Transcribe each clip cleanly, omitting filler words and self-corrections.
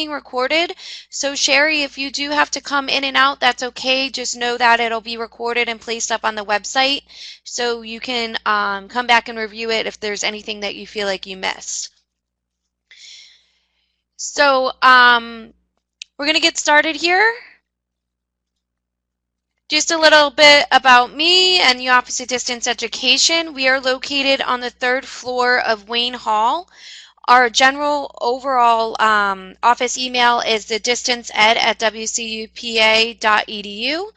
recorded. So Sherry, if you do have to come in and out, that's okay. Just know that it'll be recorded and placed up on the website, so you can come back and review it if there's anything that you feel like you missed. So we're going to get started here. Just a little bit about me and the Office of Distance Education. We are located on the 3rd floor of Wayne Hall. Our general overall office email is thedistanceed@wcupa.edu.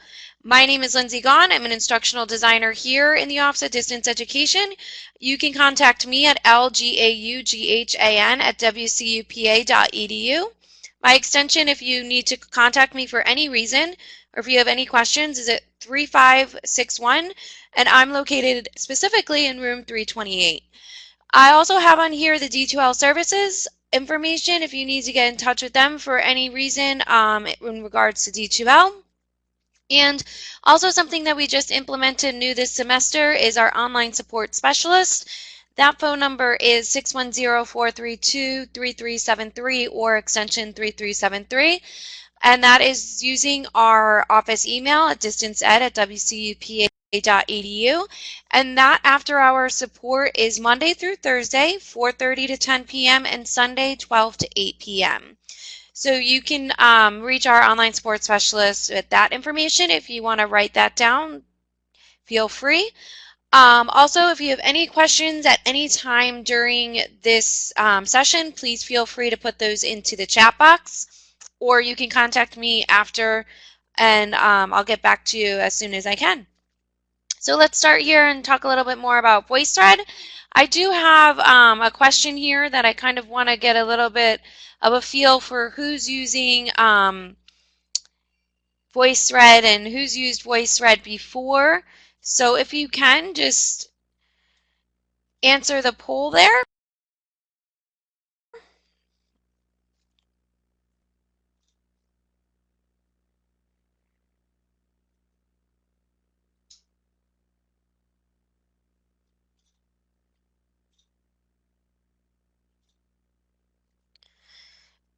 My name is Lindsay Gahn. I'm an instructional designer here in the Office of Distance Education. You can contact me at lgaughan@wcupa.edu. My extension, if you need to contact me for any reason, or if you have any questions, is at 3561, and I'm located specifically in room 328. I also have on here the D2L services information if you need to get in touch with them for any reason in regards to D2L. And also something that we just implemented new this semester is our online support specialist. That phone number is 610-432-3373 or extension 3373. And that is using our office email at distanceed@wcupa.edu. And that after-hour support is Monday through Thursday, 4:30 to 10 p.m. and Sunday, 12 to 8 p.m. So you can reach our online support specialist with that information. If you want to write that down, feel free. Also, if you have any questions at any time during this session, please feel free to put those into the chat box, or you can contact me after, and I'll get back to you as soon as I can. So let's start here and talk a little bit more about Voicethread. I do have a question here that I kind of want to get a little bit of a feel for who's using Voicethread and who's used Voicethread before. So if you can, just answer the poll there.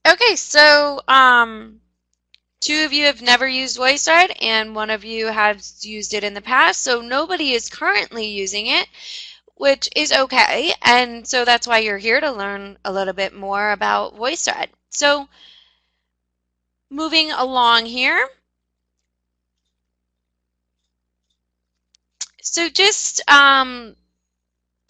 Okay, so 2 of you have never used Voicethread and 1 of you has used it in the past, so nobody is currently using it, which is okay, and so that's why you're here, to learn a little bit more about Voicethread. So moving along here. So just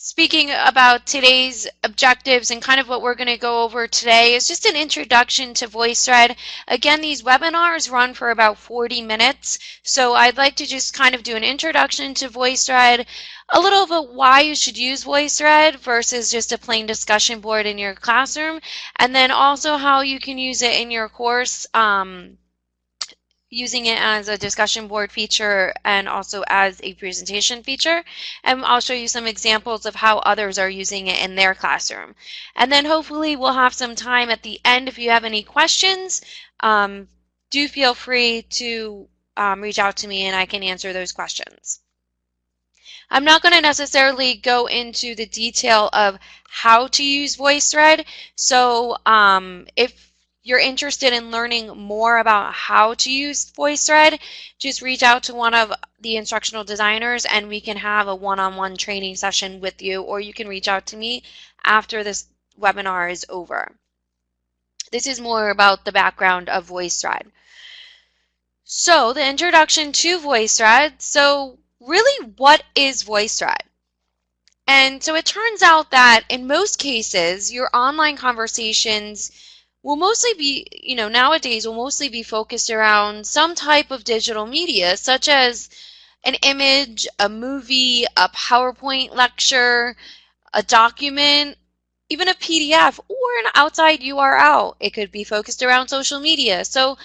speaking about today's objectives and kind of what we're going to go over today is just an introduction to Voicethread. Again, these webinars run for about 40 minutes, so I'd like to just kind of do an introduction to Voicethread, a little bit why you should use Voicethread versus just a plain discussion board in your classroom, and then also how you can use it in your course, using it as a discussion board feature and also as a presentation feature. And I'll show you some examples of how others are using it in their classroom. And then hopefully we'll have some time at the end. If you have any questions, do feel free to reach out to me and I can answer those questions. I'm not going to necessarily go into the detail of how to use Voicethread. So if you're interested in learning more about how to use Voicethread, just reach out to one of the instructional designers and we can have a one-on-one training session with you, or you can reach out to me after this webinar is over. This is more about the background of Voicethread. So the introduction to Voicethread. So really, what is Voicethread? And so it turns out that in most cases, your online conversations will mostly be, nowadays will mostly be focused around some type of digital media, such as an image, a movie, a PowerPoint lecture, a document, even a PDF, or an outside URL. It could be focused around social media. So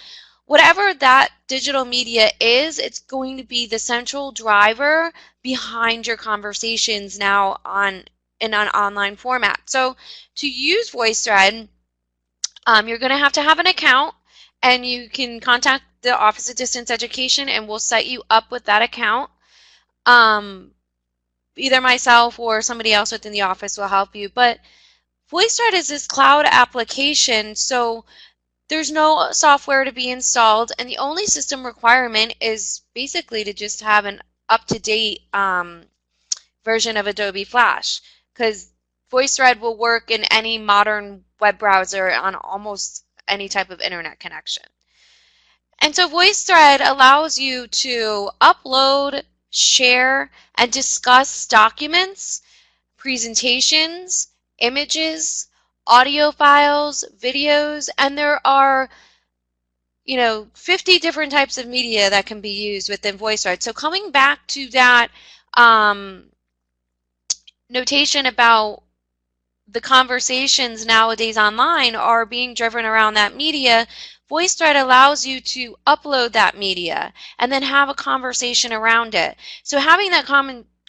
whatever that digital media is, it's going to be the central driver behind your conversations now in an online format. So to use Voicethread, you're going to have an account, and you can contact the Office of Distance Education and we'll set you up with that account. Either myself or somebody else within the office will help you. But Voicethread is this cloud application, so There's no software to be installed, and the only system requirement is basically to just have an up-to-date version of Adobe Flash, because Voicethread will work in any modern web browser on almost any type of internet connection. And so Voicethread allows you to upload, share, and discuss documents, presentations, images, audio files, videos, and there are 50 different types of media that can be used within Voicethread. So coming back to that notation about the conversations nowadays online are being driven around that media, Voicethread allows you to upload that media and then have a conversation around it. So having that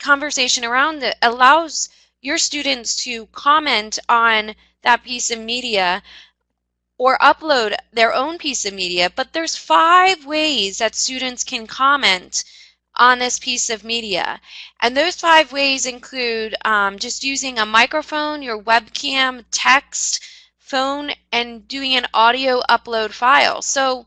conversation around it allows your students to comment on that piece of media or upload their own piece of media, but there's 5 ways that students can comment on this piece of media. And those 5 ways include just using a microphone, your webcam, text, phone, and doing an audio upload file. So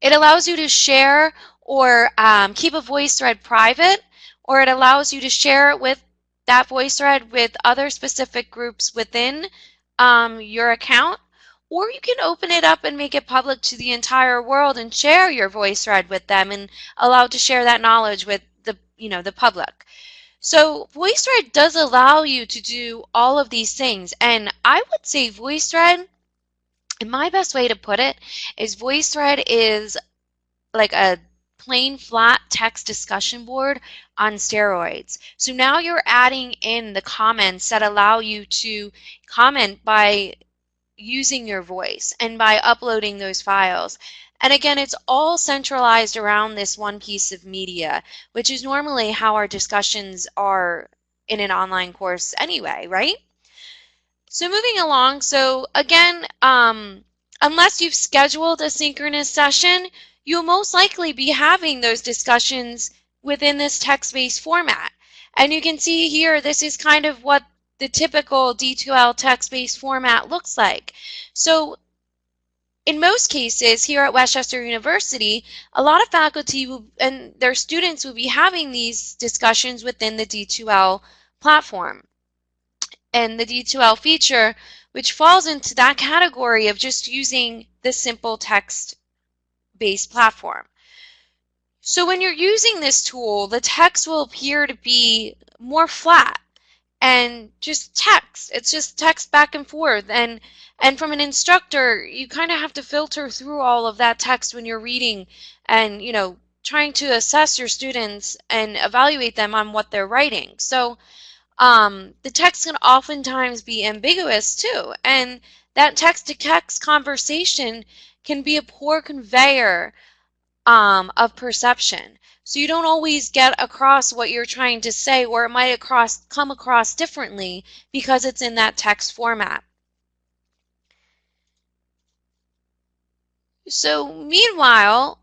it allows you to share or keep a VoiceThread private, or it allows you to share it with that VoiceThread with other specific groups within your account, or you can open it up and make it public to the entire world and share your VoiceThread with them and allow to share that knowledge with the public. So VoiceThread does allow you to do all of these things, and I would say VoiceThread, and my best way to put it is VoiceThread is like a plain flat text discussion board on steroids. So now you're adding in the comments that allow you to comment by using your voice and by uploading those files. And again, it's all centralized around this one piece of media, which is normally how our discussions are in an online course anyway, right? So moving along, so again, unless you've scheduled a synchronous session, you'll most likely be having those discussions within this text-based format. And you can see here, this is kind of what the typical D2L text-based format looks like. So in most cases here at Westchester University, a lot of faculty and their students will be having these discussions within the D2L platform. And the D2L feature, which falls into that category of just using the simple text-based platform. So when you're using this tool, the text will appear to be more flat and just text. It's just text back and forth. And from an instructor, you kind of have to filter through all of that text when you're reading and, trying to assess your students and evaluate them on what they're writing. So the text can oftentimes be ambiguous too, and that text-to-text conversation can be a poor conveyor of perception. So you don't always get across what you're trying to say, or it might come across differently because it's in that text format. So meanwhile,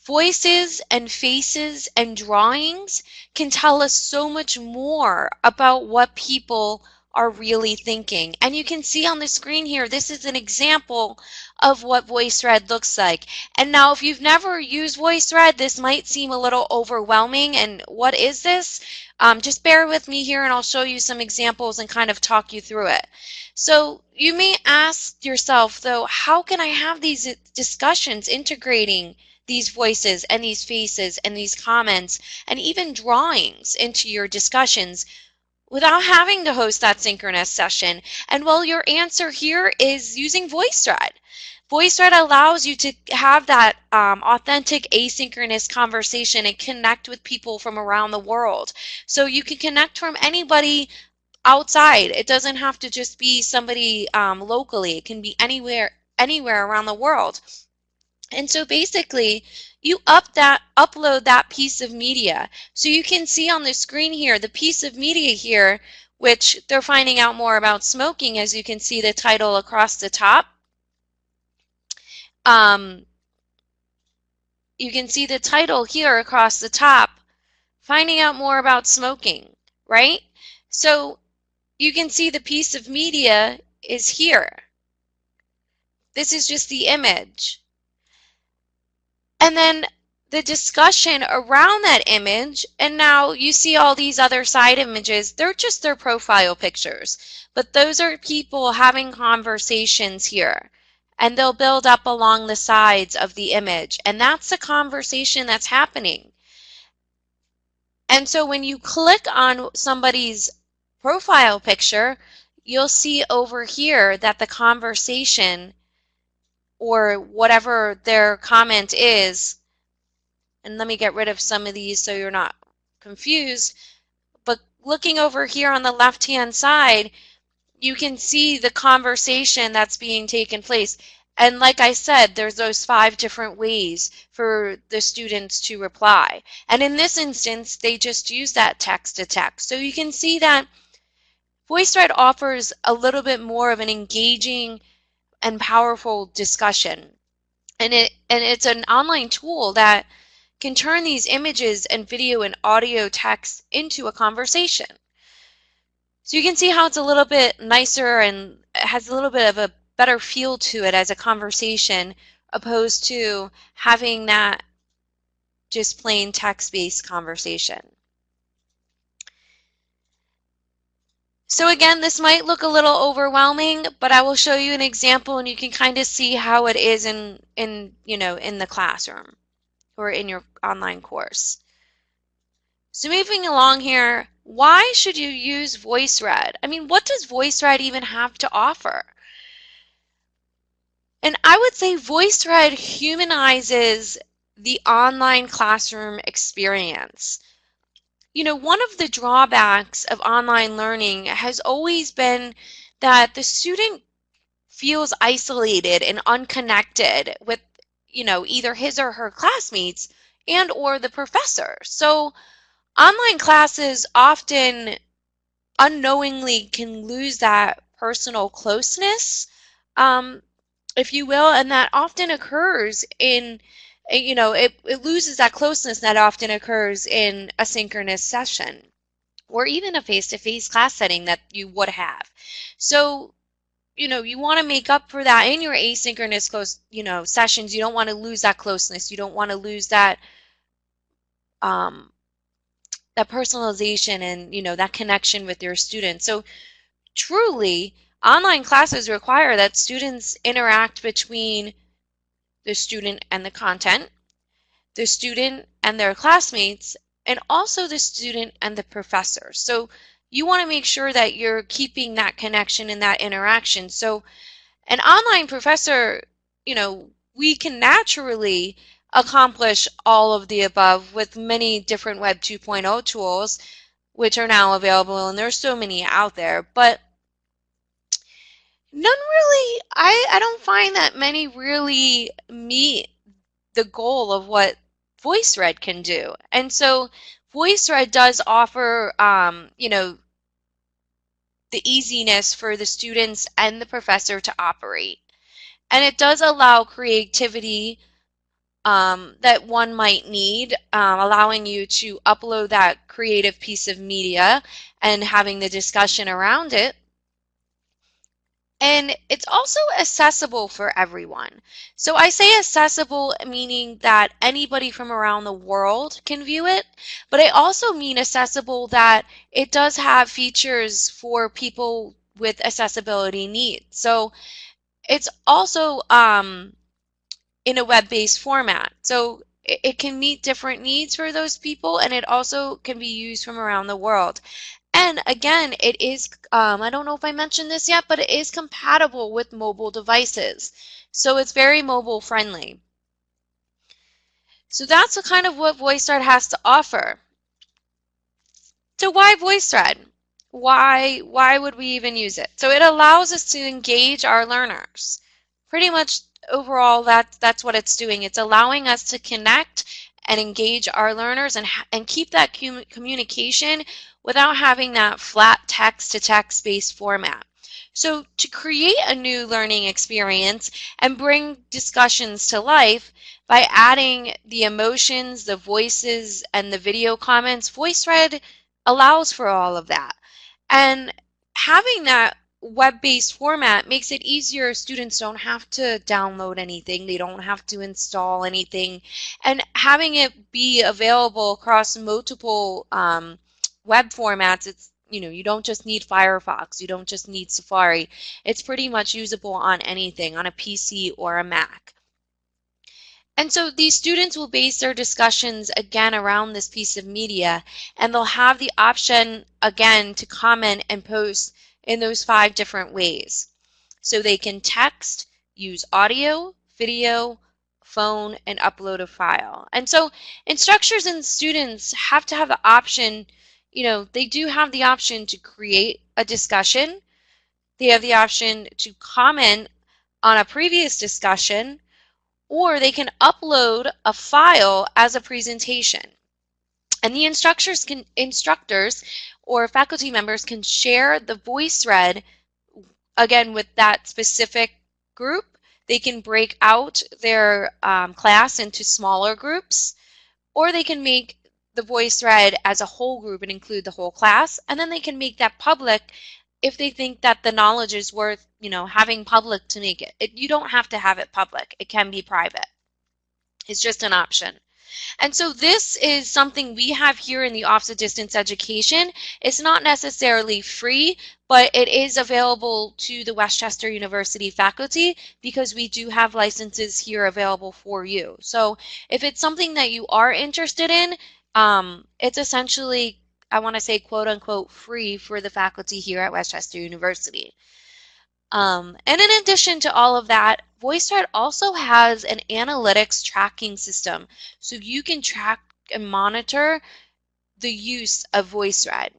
voices and faces and drawings can tell us so much more about what people are really thinking. And you can see on the screen here, this is an example of what VoiceThread looks like. And now if you've never used VoiceThread, this might seem a little overwhelming. And what is this? Just bear with me here and I'll show you some examples and kind of talk you through it. So you may ask yourself, though, how can I have these discussions integrating these voices and these faces and these comments and even drawings into your discussions without having to host that synchronous session? And well, your answer here is using VoiceThread. VoiceThread allows you to have that authentic asynchronous conversation and connect with people from around the world. So you can connect from anybody outside. It doesn't have to just be somebody locally. It can be anywhere around the world. And so basically, you upload that piece of media. So you can see on the screen here, the piece of media here, which they're finding out more about smoking, as you can see the title across the top. You can see the title here across the top, finding out more about smoking, right? So you can see the piece of media is here. This is just the image. And then the discussion around that image, and now you see all these other side images, they're just their profile pictures. But those are people having conversations here. And they'll build up along the sides of the image. And that's the conversation that's happening. And so when you click on somebody's profile picture, you'll see over here that the conversation or whatever their comment is, and let me get rid of some of these so you're not confused, but looking over here on the left-hand side, you can see the conversation that's being taken place. And like I said, there's those 5 different ways for the students to reply. And in this instance, they just use that text-to-text. So you can see that Voicethread offers a little bit more of an engaging and powerful discussion. And it's an online tool that can turn these images and video and audio text into a conversation. So you can see how it's a little bit nicer and has a little bit of a better feel to it as a conversation opposed to having that just plain text-based conversation. So again, this might look a little overwhelming, but I will show you an example and you can kind of see how it is in the classroom or in your online course. So moving along here, why should you use Voicethread? I mean, what does Voicethread even have to offer? And I would say Voicethread humanizes the online classroom experience. You know, one of the drawbacks of online learning has always been that the student feels isolated and unconnected with, either his or her classmates and or the professor. So online classes often unknowingly can lose that personal closeness, if you will, and that often occurs in it loses that closeness that often occurs in a synchronous session or even a face-to-face class setting that you would have. So, you want to make up for that in your asynchronous sessions. You don't want to lose that closeness. You don't want to lose that that personalization and, that connection with your students. So truly, online classes require that students interact between the student and the content, the student and their classmates, and also the student and the professor. So you want to make sure that you're keeping that connection and that interaction. So an online professor, we can naturally accomplish all of the above with many different Web 2.0 tools, which are now available, and there's so many out there, but none really, I don't find that many really meet the goal of what Voicethread can do. And so Voicethread does offer, the easiness for the students and the professor to operate. And it does allow creativity that one might need, allowing you to upload that creative piece of media and having the discussion around it. And it's also accessible for everyone. So I say accessible meaning that anybody from around the world can view it, but I also mean accessible that it does have features for people with accessibility needs. So it's also in a web-based format. So it can meet different needs for those people, and it also can be used from around the world. And again, it is, I don't know if I mentioned this yet, but it is compatible with mobile devices. So it's very mobile friendly. So that's kind of what Voicethread has to offer. So why Voicethread? Why would we even use it? So it allows us to engage our learners. Pretty much overall, that's what it's doing. It's allowing us to connect and engage our learners and keep that communication without having that flat text-to-text based format. So to create a new learning experience and bring discussions to life by adding the emotions, the voices, and the video comments, Voicethread allows for all of that. And having that web-based format makes it easier. Students don't have to download anything. They don't have to install anything. And having it be available across multiple web formats, it's, you don't just need Firefox. You don't just need Safari. It's pretty much usable on anything, on a PC or a Mac. And so these students will base their discussions again around this piece of media, and they'll have the option again to comment and post in those 5 different ways. So they can text, use audio, video, phone, and upload a file. And so instructors and students have to have the option, they do have the option to create a discussion. They have the option to comment on a previous discussion, or they can upload a file as a presentation. And the instructors or faculty members can share the Voicethread again with that specific group. They can break out their class into smaller groups, or they can make the Voicethread as a whole group and include the whole class, and then they can make that public if they think that the knowledge is worth, having public to make it. You don't have to have it public. It can be private. It's just an option. And so this is something we have here in the Office of Distance Education. It's not necessarily free, but it is available to the Westchester University faculty because we do have licenses here available for you. So if it's something that you are interested in, it's essentially, I want to say, quote unquote, free for the faculty here at Westchester University. And in addition to all of that, Voicethread also has an analytics tracking system. So you can track and monitor the use of Voicethread.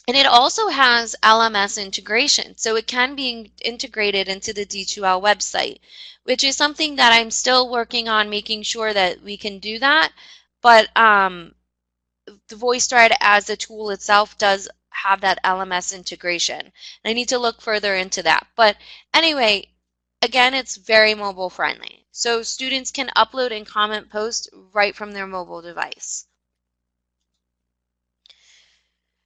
And it also has LMS integration. So it can be integrated into the D2L website, which is something that I'm still working on making sure that we can do that. But the Voicethread as a tool itself does have that LMS integration. And I need to look further into that. But anyway, again, it's very mobile friendly. So students can upload and comment posts right from their mobile device.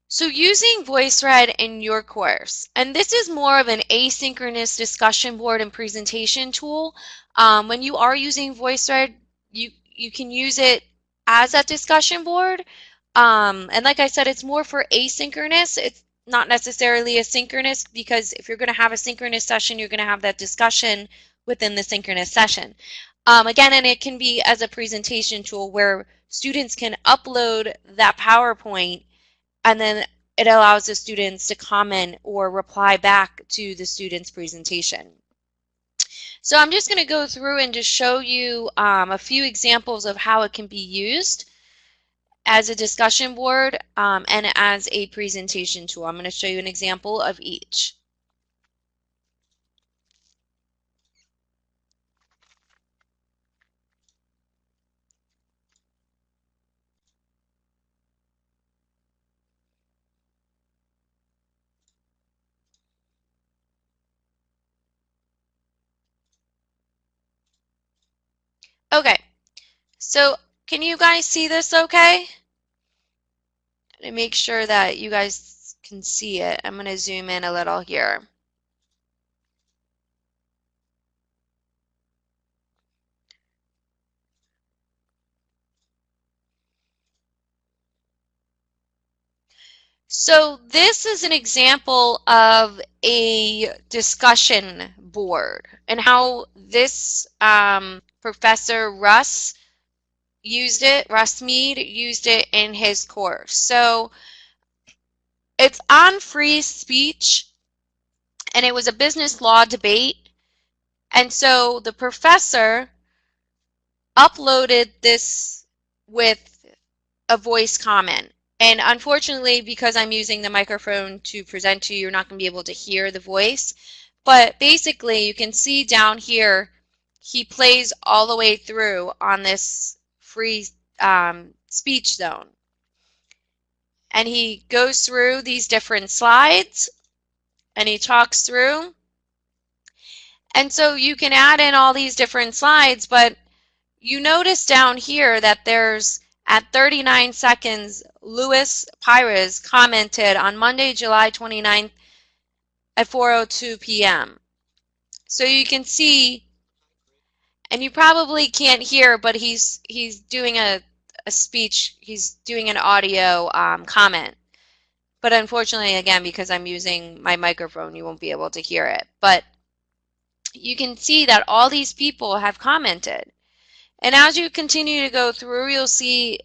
So using Voicethread in your course, and this is more of an asynchronous discussion board and presentation tool. When you are using Voicethread, you can use it as a discussion board. And like I said, it's more for asynchronous. It's not necessarily asynchronous, because if you're going to have a synchronous session, you're going to have that discussion within the synchronous session. Again, and it can be as a presentation tool where students can upload that PowerPoint, and then it allows the students to comment or reply back to the student's presentation. So I'm just going to go through and just show you a few examples of how it can be used as a discussion board and as a presentation tool. I'm going to show you an example of each. Okay, so can you guys see this okay? To make sure that you guys can see it, I'm going to zoom in a little here. So this is an example of a discussion board and how this Professor Russ Mead used it in his course. So it's on free speech, and it was a business law debate. And so the professor uploaded this with a voice comment. And unfortunately, because I'm using the microphone to present to you, you're not going to be able to hear the voice. But basically, you can see down here, he plays all the way through on this free speech zone. And he goes through these different slides, and he talks through. And so you can add in all these different slides, but you notice down here that there's, at 39 seconds, Louis Pires commented on Monday, July 29th, at 4:02 p.m. So you can see, and you probably can't hear, but he's doing a speech, he's doing an audio comment. But unfortunately, again, because I'm using my microphone, you won't be able to hear it. But you can see that all these people have commented. And as you continue to go through, you'll see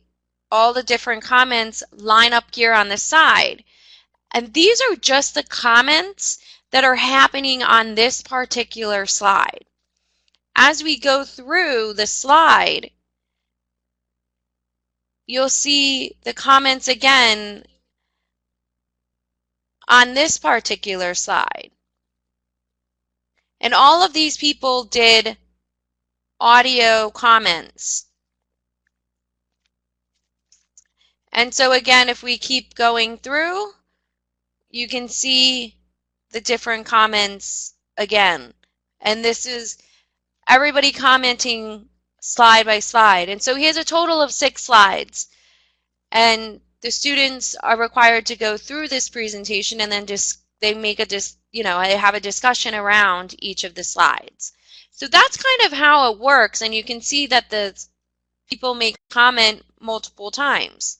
all the different comments line up here on the side. And these are just the comments that are happening on this particular slide. As we go through the slide, you'll see the comments again on this particular slide. And all of these people did audio comments. And so again, if we keep going through, you can see the different comments again. And this is everybody commenting slide by slide. And so he has a total of 6 slides. And the students are required to go through this presentation, and then they make they have a discussion around each of the slides. So that's kind of how it works, and you can see that the people make comment multiple times.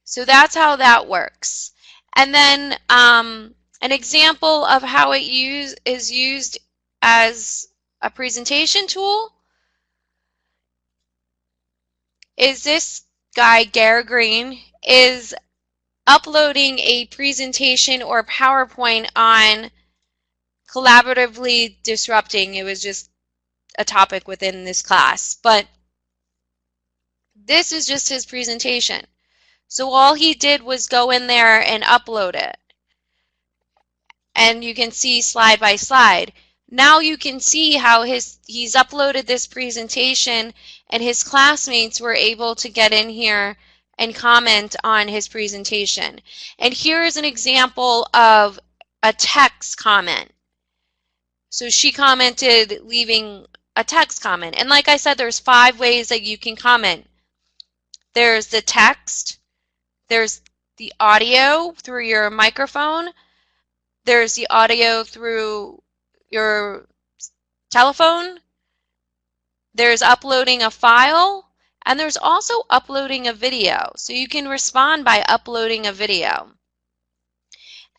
So that's how that works. And then an example of how it is used as a presentation tool is this guy, Gare Green, is uploading a presentation or PowerPoint on collaboratively disrupting. It was just a topic within this class, but this is just his presentation. So all he did was go in there and upload it. And you can see slide by slide. Now you can see how he's uploaded this presentation, and his classmates were able to get in here and comment on his presentation. And here is an example of a text comment. So she commented leaving a text comment. And like I said, there's 5 ways that you can comment. There's the text, there's the audio through your microphone, there's the audio through your telephone, there's uploading a file, and there's also uploading a video. So you can respond by uploading a video.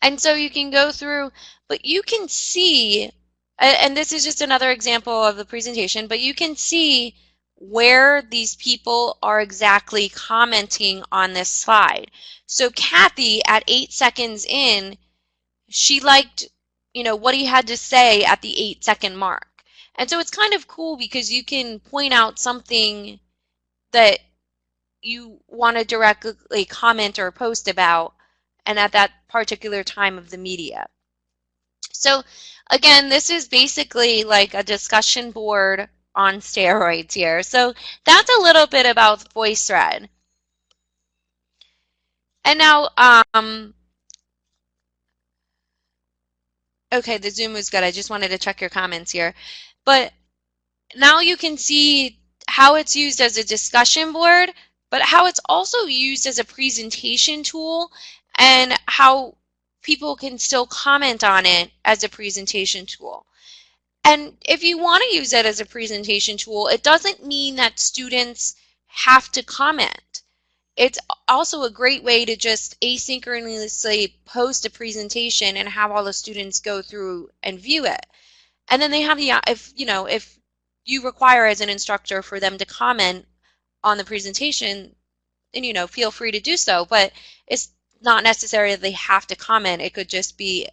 And so you can go through, but you can see, and this is just another example of the presentation, but you can see where these people are exactly commenting on this slide. So Kathy, at 8 seconds in, she liked, what he had to say at the 8-second mark. And so it's kind of cool because you can point out something that you want to directly comment or post about, and at that particular time of the media. So again, this is basically like a discussion board on steroids here. So that's a little bit about Voicethread. And now, okay, the Zoom was good. I just wanted to check your comments here. But now you can see how it's used as a discussion board, but how it's also used as a presentation tool, and how people can still comment on it as a presentation tool. And if you want to use it as a presentation tool, it doesn't mean that students have to comment. It's also a great way to just asynchronously post a presentation and have all the students go through and view it. And then they have the, if you require as an instructor for them to comment on the presentation, then feel free to do so, but it's not necessary that they have to comment. It could just be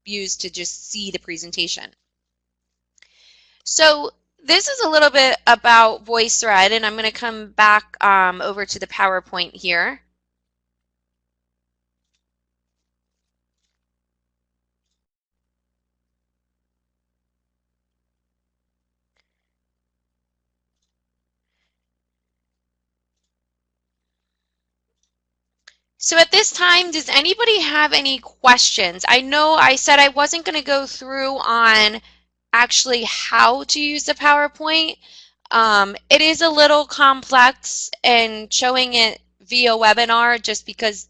used to just see the presentation. So this is a little bit about Voicethread, and I'm going to come back over to the PowerPoint here. So at this time, does anybody have any questions? I know I said I wasn't going to go through on actually how to use the PowerPoint. It is a little complex, and showing it via webinar, just because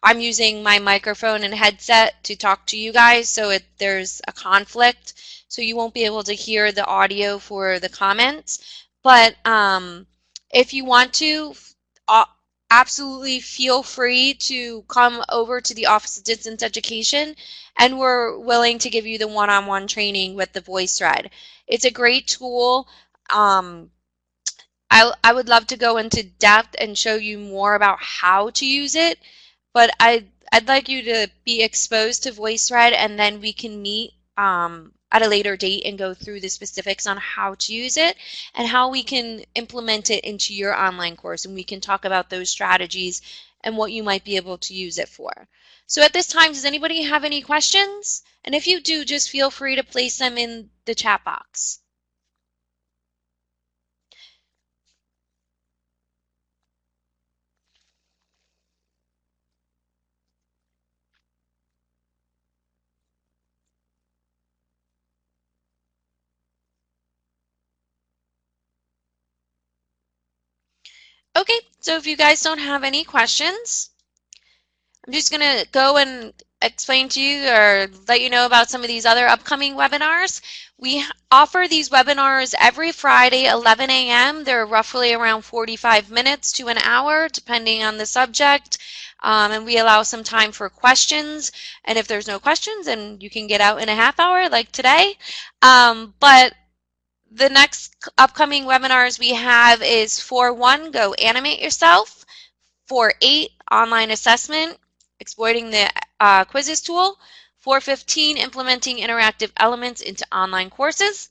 I'm using my microphone and headset to talk to you guys, so there's a conflict, so you won't be able to hear the audio for the comments. But if you want to, uh, absolutely feel free to come over to the Office of Distance Education, and we're willing to give you the one-on-one training with the Voicethread. It's a great tool. I would love to go into depth and show you more about how to use it, but I'd like you to be exposed to VoiceThread, and then we can meet at a later date and go through the specifics on how to use it and how we can implement it into your online course, and we can talk about those strategies and what you might be able to use it for. So at this time, does anybody have any questions? And if you do, just feel free to place them in the chat box. Okay, so if you guys don't have any questions, I'm just going to go and explain to you or let you know about some of these other upcoming webinars. We offer these webinars every Friday, 11 a.m. They're roughly around 45 minutes to an hour, depending on the subject. And we allow some time for questions. And if there's no questions, then you can get out in a half hour like today. But the next upcoming webinars we have is 4.1, Go Animate Yourself. 4.8, Online Assessment, Exploiting the Quizzes Tool. 4.15, Implementing Interactive Elements into Online Courses.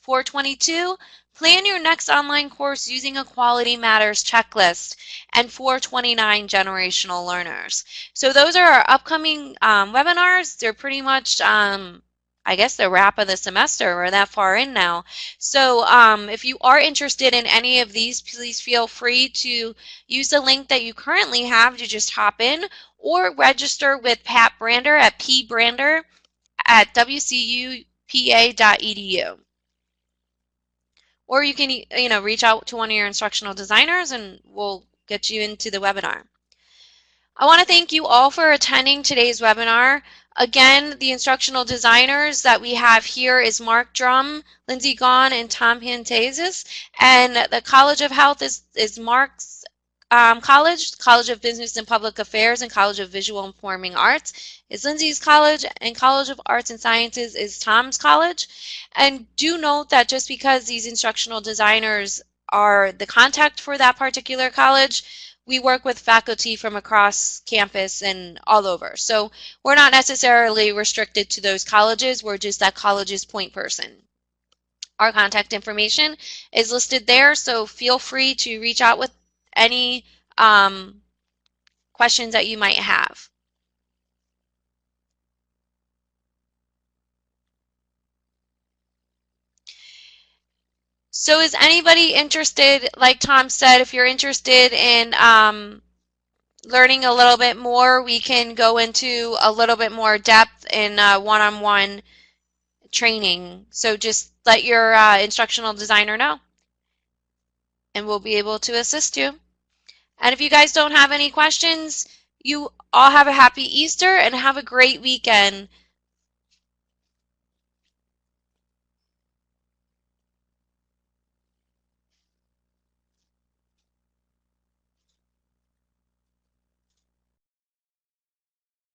4.22, Plan Your Next Online Course Using a Quality Matters Checklist. And 4.29, Generational Learners. So those are our upcoming webinars. They're pretty much I guess the wrap of the semester. We're that far in now. So if you are interested in any of these, please feel free to use the link that you currently have to just hop in, or register with Pat Brander at pbrander@wcupa.edu. Or you can reach out to one of your instructional designers and we'll get you into the webinar. I want to thank you all for attending today's webinar. Again, the instructional designers that we have here is Mark Drum, Lindsay Gaughan, and Tom Pantazis. And the College of Health is Mark's College of Business and Public Affairs, and College of Visual and Performing Arts is Lindsay's college, and College of Arts and Sciences is Tom's college. And do note that just because these instructional designers are the contact for that particular college, we work with faculty from across campus and all over. So we're not necessarily restricted to those colleges. We're just that college's point person. Our contact information is listed there, so feel free to reach out with any questions that you might have. So is anybody interested, like Tom said, if you're interested in learning a little bit more, we can go into a little bit more depth in one-on-one training. So just let your instructional designer know, and we'll be able to assist you. And if you guys don't have any questions, you all have a happy Easter and have a great weekend.